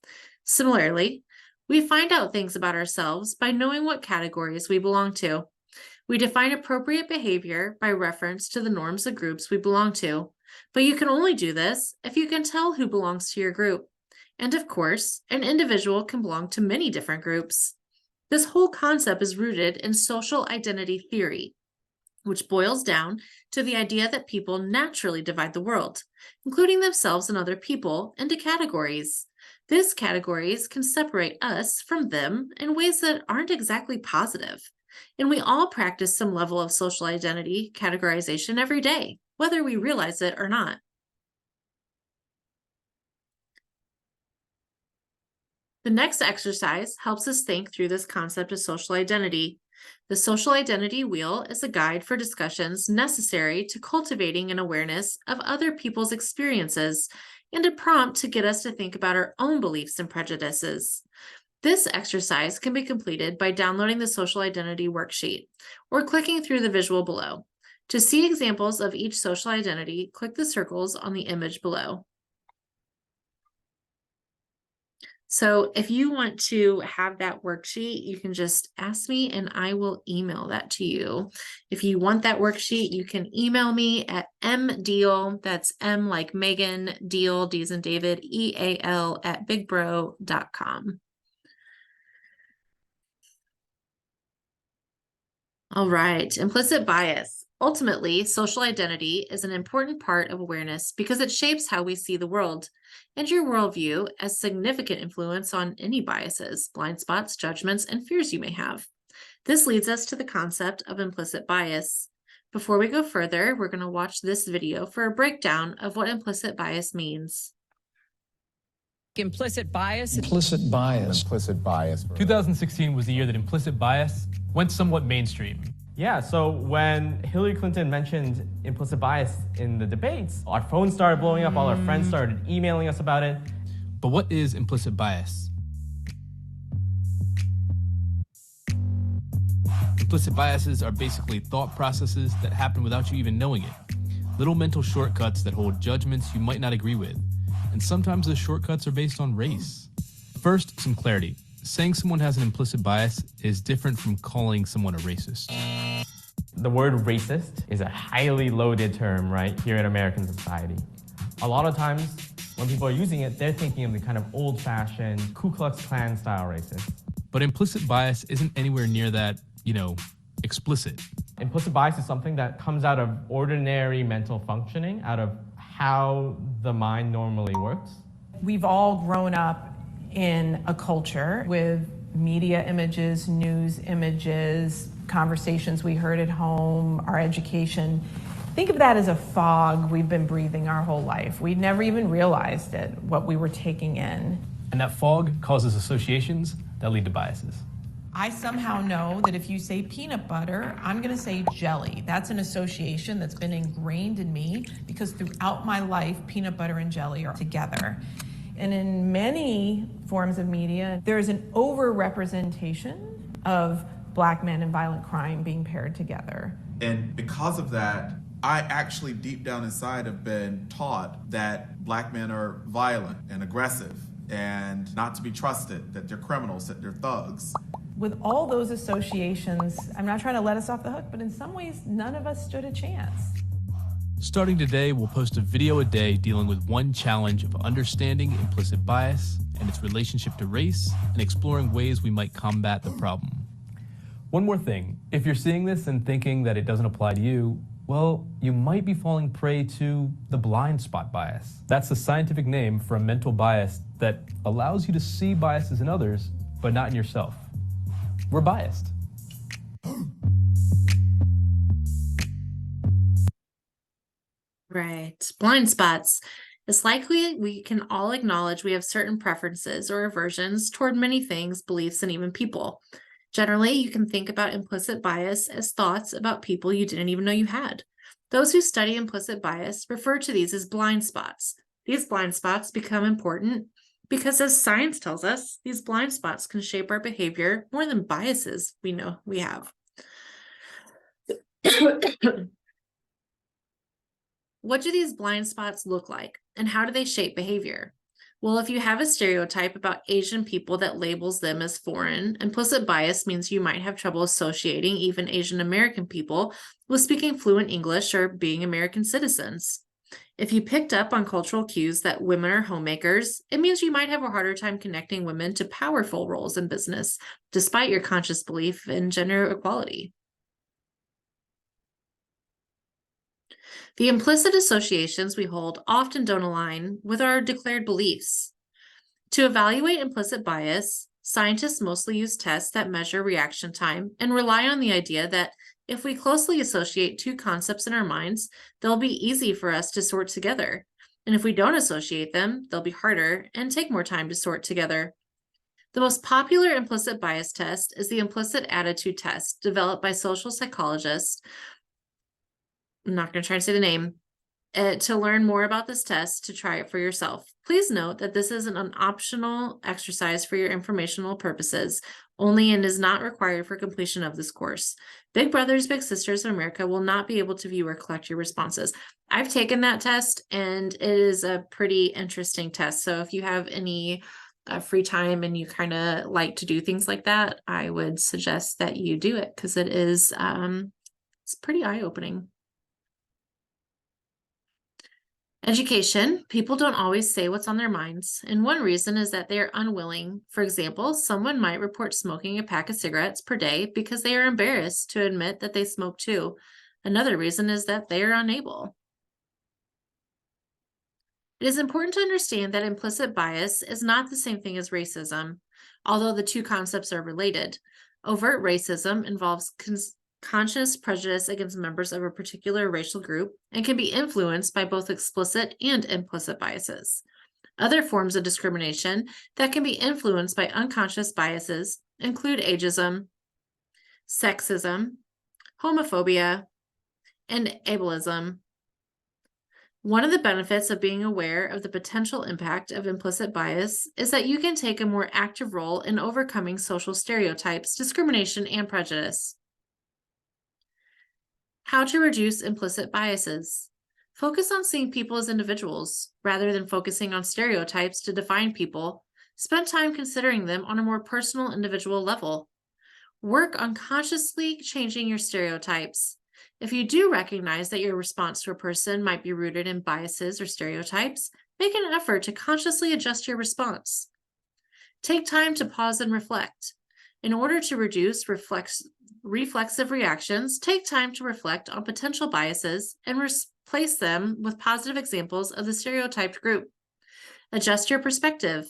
Similarly, we find out things about ourselves by knowing what categories we belong to. We define appropriate behavior by reference to the norms of groups we belong to, but you can only do this if you can tell who belongs to your group. And of course, an individual can belong to many different groups. This whole concept is rooted in social identity theory, which boils down to the idea that people naturally divide the world, including themselves and other people, into categories. These categories can separate us from them in ways that aren't exactly positive. And we all practice some level of social identity categorization every day, whether we realize it or not. The next exercise helps us think through this concept of social identity. The social identity wheel is a guide for discussions necessary to cultivating an awareness of other people's experiences and a prompt to get us to think about our own beliefs and prejudices. This exercise can be completed by downloading the social identity worksheet or clicking through the visual below. To see examples of each social identity, click the circles on the image below. So if you want to have that worksheet, you can just ask me and I will email that to you. If you want that worksheet, you can email me at mdeal, that's M like Megan, Deal, D as in David, EAL at bigbro.com. All right, implicit bias. Ultimately, social identity is an important part of awareness because it shapes how we see the world, and your worldview has significant influence on any biases, blind spots, judgments, and fears you may have. This leads us to the concept of implicit bias. Before we go further, we're going to watch this video for a breakdown of what implicit bias means. Implicit bias. Implicit bias. Implicit bias. 2016 was the year that implicit bias went somewhat mainstream. Yeah, so when Hillary Clinton mentioned implicit bias in the debates, our phones started blowing up, all our friends started emailing us about it. But what is implicit bias? Implicit biases are basically thought processes that happen without you even knowing it. Little mental shortcuts that hold judgments you might not agree with. And sometimes those shortcuts are based on race. First, some clarity. Saying someone has an implicit bias is different from calling someone a racist. The word racist is a highly loaded term, right, here in American society. A lot of times, when people are using it, they're thinking of the kind of old-fashioned Ku Klux Klan style racist. But implicit bias isn't anywhere near that, explicit. Implicit bias is something that comes out of ordinary mental functioning, out of how the mind normally works. We've all grown up in a culture with media images, news images, conversations we heard at home, our education. Think of that as a fog we've been breathing our whole life. We never even realized it, what we were taking in. And that fog causes associations that lead to biases. I somehow know that if you say peanut butter, I'm going to say jelly. That's an association that's been ingrained in me because throughout my life, peanut butter and jelly are together. And in many forms of media, there is an over-representation of Black men and violent crime being paired together. And because of that, I actually deep down inside have been taught that Black men are violent and aggressive and not to be trusted, that they're criminals, that they're thugs. With all those associations, I'm not trying to let us off the hook, but in some ways, none of us stood a chance. Starting today, we'll post a video a day dealing with one challenge of understanding implicit bias and its relationship to race and exploring ways we might combat the problem. One more thing, if you're seeing this and thinking that it doesn't apply to you, well, you might be falling prey to the blind spot bias. That's the scientific name for a mental bias that allows you to see biases in others, but not in yourself. We're biased. Right. Blind spots. It's likely we can all acknowledge we have certain preferences or aversions toward many things, beliefs, and even people. Generally, you can think about implicit bias as thoughts about people you didn't even know you had. Those who study implicit bias refer to these as blind spots. These blind spots become important because, as science tells us, these blind spots can shape our behavior more than biases we know we have. What do these blind spots look like, and how do they shape behavior? Well, if you have a stereotype about Asian people that labels them as foreign, implicit bias means you might have trouble associating even Asian American people with speaking fluent English or being American citizens. If you picked up on cultural cues that women are homemakers, it means you might have a harder time connecting women to powerful roles in business, despite your conscious belief in gender equality. The implicit associations we hold often don't align with our declared beliefs. To evaluate implicit bias, Scientists mostly use tests that measure reaction time and rely on the idea that if we closely associate two concepts in our minds, they'll be easy for us to sort together. And if we don't associate them, they'll be harder and take more time to sort together. The most popular implicit bias test is the implicit attitude test developed by social psychologists. I'm not going to try to say the name. To learn more about this test, to try it for yourself. Please note that this is an optional exercise for your informational purposes only and is not required for completion of this course. Big Brothers Big Sisters of America will not be able to view or collect your responses. I've taken that test and it is a pretty interesting test. So if you have any free time and you kind of like to do things like that, I would suggest that you do it because it is it's pretty eye-opening. Education. People don't always say what's on their minds, and one reason is that they are unwilling. For example, someone might report smoking a pack of cigarettes per day because they are embarrassed to admit that they smoke too. Another reason is that they are unable. It is important to understand that implicit bias is not the same thing as racism, although the two concepts are related. Overt racism involves conscious prejudice against members of a particular racial group and can be influenced by both explicit and implicit biases. Other forms of discrimination that can be influenced by unconscious biases include ageism, sexism, homophobia, and ableism. One of the benefits of being aware of the potential impact of implicit bias is that you can take a more active role in overcoming social stereotypes, discrimination, and prejudice. How to reduce implicit biases. Focus on seeing people as individuals rather than focusing on stereotypes to define people. Spend time considering them on a more personal, individual level. Work on consciously changing your stereotypes. If you do recognize that your response to a person might be rooted in biases or stereotypes, make an effort to consciously adjust your response. Take time to pause and reflect. In order to reduce reflexive reactions, take time to reflect on potential biases and replace them with positive examples of the stereotyped group. Adjust your perspective.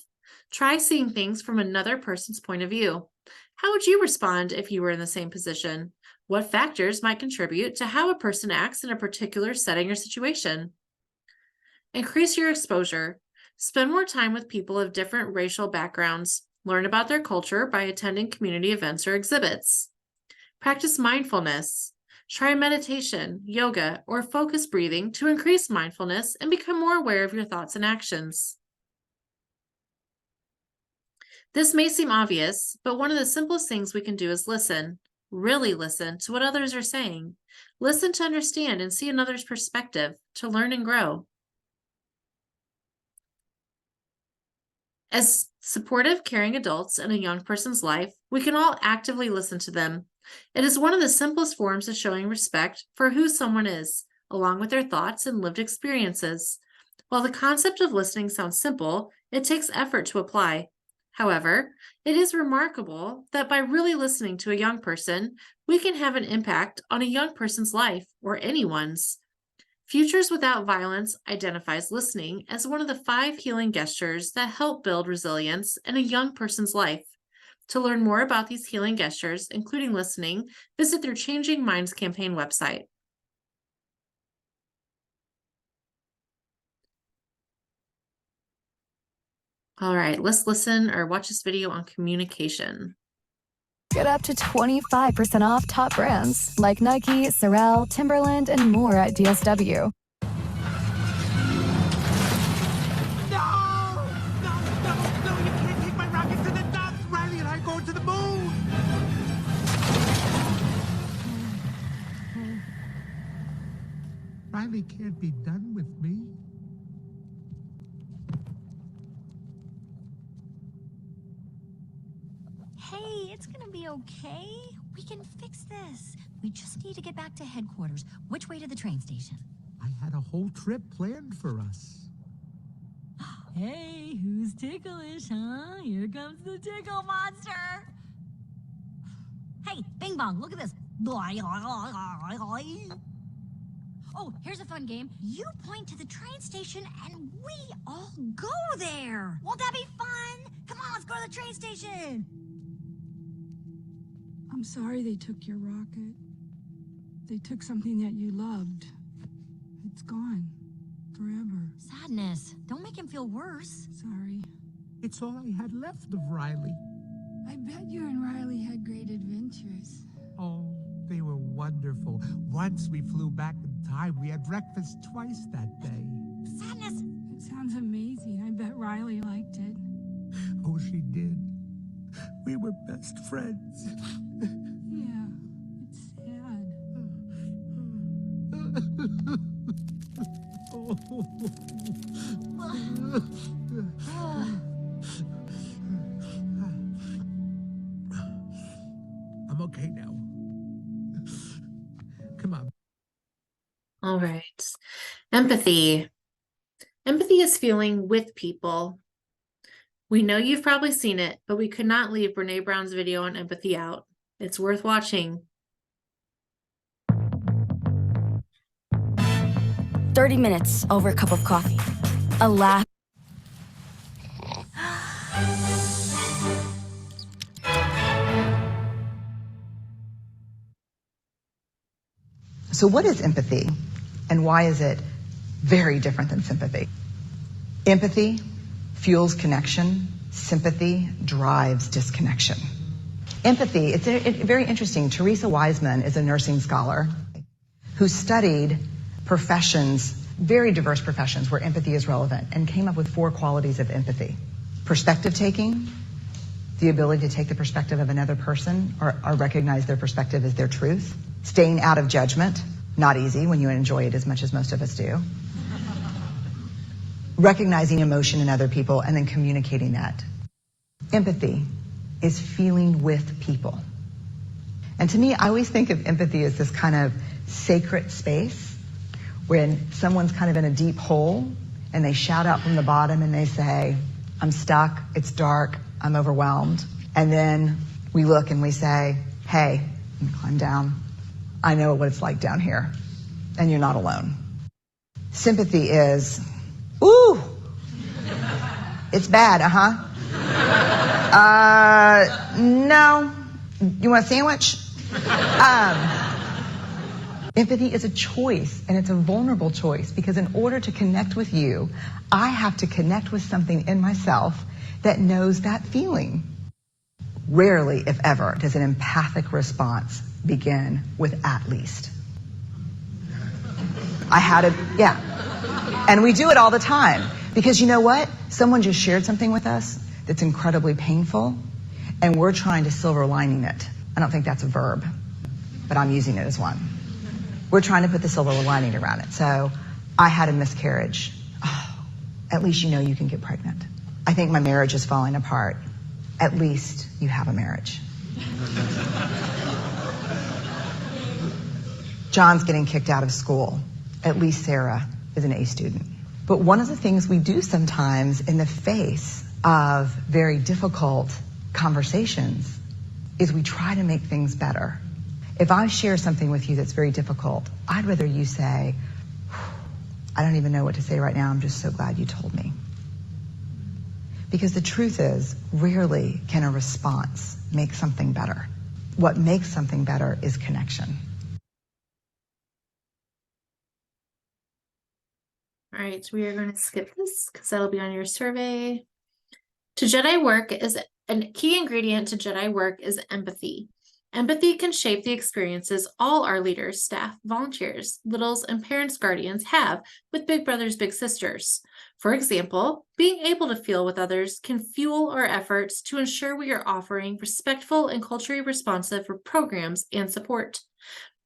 Try seeing things from another person's point of view. How would you respond if you were in the same position? What factors might contribute to how a person acts in a particular setting or situation? Increase your exposure. Spend more time with people of different racial backgrounds. Learn about their culture by attending community events or exhibits. Practice mindfulness. Try meditation, yoga, or focused breathing to increase mindfulness and become more aware of your thoughts and actions. This may seem obvious, but one of the simplest things we can do is listen. Really listen to what others are saying. Listen to understand and see another's perspective, to learn and grow. As supportive, caring adults in a young person's life, we can all actively listen to them. It is one of the simplest forms of showing respect for who someone is, along with their thoughts and lived experiences. While the concept of listening sounds simple, it takes effort to apply. However, it is remarkable that by really listening to a young person, we can have an impact on a young person's life, or anyone's. Futures Without Violence identifies listening as one of the 5 healing gestures that help build resilience in a young person's life. To learn more about these healing gestures, including listening, visit their Changing Minds campaign website. All right, let's listen or watch this video on communication. Get up to 25% off top brands like Nike, Sorel, Timberland, and more at DSW. Riley can't be done with me. Hey, it's gonna be okay. We can fix this. We just need to get back to headquarters. Which way to the train station? I had a whole trip planned for us. Hey, who's ticklish, huh? Here comes the tickle monster. Hey, Bing Bong, look at this. Oh, here's a fun game. You point to the train station and we all go there. Won't that be fun? Come on, let's go to the train station. I'm sorry they took your rocket. They took something that you loved. It's gone. Forever. Sadness. Don't make him feel worse. Sorry. It's all I had left of Riley. I bet you and Riley had great adventures. Oh, they were wonderful. Once we flew back in time, we had breakfast twice that day. Sadness. It sounds amazing. I bet Riley liked it. Oh, she did. We were best friends. Yeah, it's sad. I'm okay now. Come on. All right. Empathy. Empathy is feeling with people. We know you've probably seen it, but we could not leave Brene Brown's video on empathy out. It's worth watching. 30 minutes over a cup of coffee. A laugh. So what is empathy, and why is it very different than sympathy? Empathy fuels connection. Sympathy drives disconnection. Empathy, it's very interesting. Teresa Wiseman is a nursing scholar who studied professions, very diverse professions where empathy is relevant, and came up with 4 qualities of empathy. Perspective taking, the ability to take the perspective of another person or recognize their perspective as their truth. Staying out of judgment, not easy when you enjoy it as much as most of us do. Recognizing emotion in other people and then communicating that. Empathy is feeling with people. And to me, I always think of empathy as this kind of sacred space when someone's kind of in a deep hole and they shout out from the bottom and they say, I'm stuck, it's dark, I'm overwhelmed. And then we look and we say, hey, climb down. I know what it's like down here, and you're not alone. Sympathy is, ooh, it's bad, no, you want a sandwich? Empathy is a choice, and it's a vulnerable choice, because in order to connect with you, I have to connect with something in myself that knows that feeling. Rarely, if ever, does an empathic response begin with at least. And we do it all the time. Because you know what? Someone just shared something with us that's incredibly painful, and we're trying to silver lining it. I don't think that's a verb, but I'm using it as one. We're trying to put the silver lining around it. So, I had a miscarriage. Oh, at least you know you can get pregnant. I think my marriage is falling apart. At least you have a marriage. John's getting kicked out of school. At least Sarah is an A student. But one of the things we do sometimes in the face of very difficult conversations is we try to make things better. If I share something with you that's very difficult, I'd rather you say, I don't even know what to say right now, I'm just so glad you told me. Because the truth is, rarely can a response make something better. What makes something better is connection. All right, so we are going to skip this because that'll be on your survey. To Jedi work is a key ingredient to Jedi work is empathy. Empathy can shape the experiences all our leaders, staff, volunteers, littles, and parents' guardians have with big brothers, big sisters. For example, being able to feel with others can fuel our efforts to ensure we are offering respectful and culturally responsive programs and support.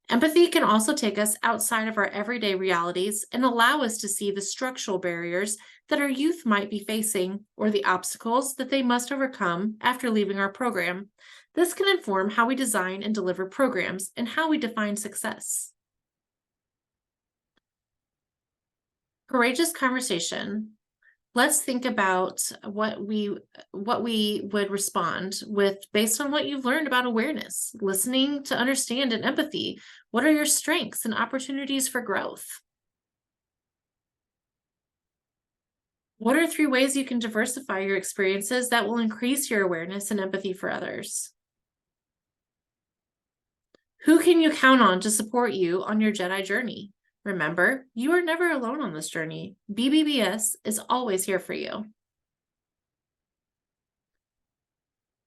Empathy can also take us outside of our everyday realities and allow us to see the structural barriers that our youth might be facing or the obstacles that they must overcome after leaving our program. This can inform how we design and deliver programs and how we define success. Courageous conversation. let's think about what we would respond with based on what you've learned about awareness, listening to understand, and empathy. What are your strengths and opportunities for growth? What are 3 ways you can diversify your experiences that will increase your awareness and empathy for others? Who can you count on to support you on your Jedi journey? Remember, you are never alone on this journey. BBBS is always here for you.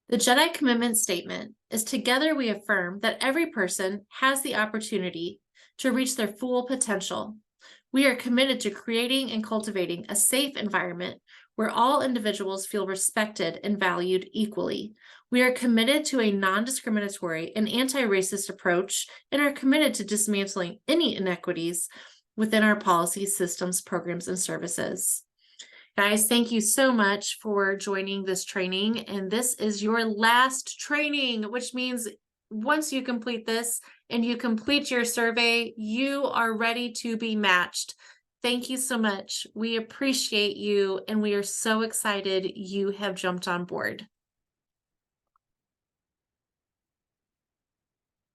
The Jedi Commitment Statement is together we affirm that every person has the opportunity to reach their full potential. We are committed to creating and cultivating a safe environment where all individuals feel respected and valued equally. We are committed to a non-discriminatory and anti-racist approach and are committed to dismantling any inequities within our policies, systems, programs, and services. Guys, thank you so much for joining this training. And this is your last training, which means once you complete this and you complete your survey, you are ready to be matched. Thank you so much. We appreciate you, and we are so excited you have jumped on board.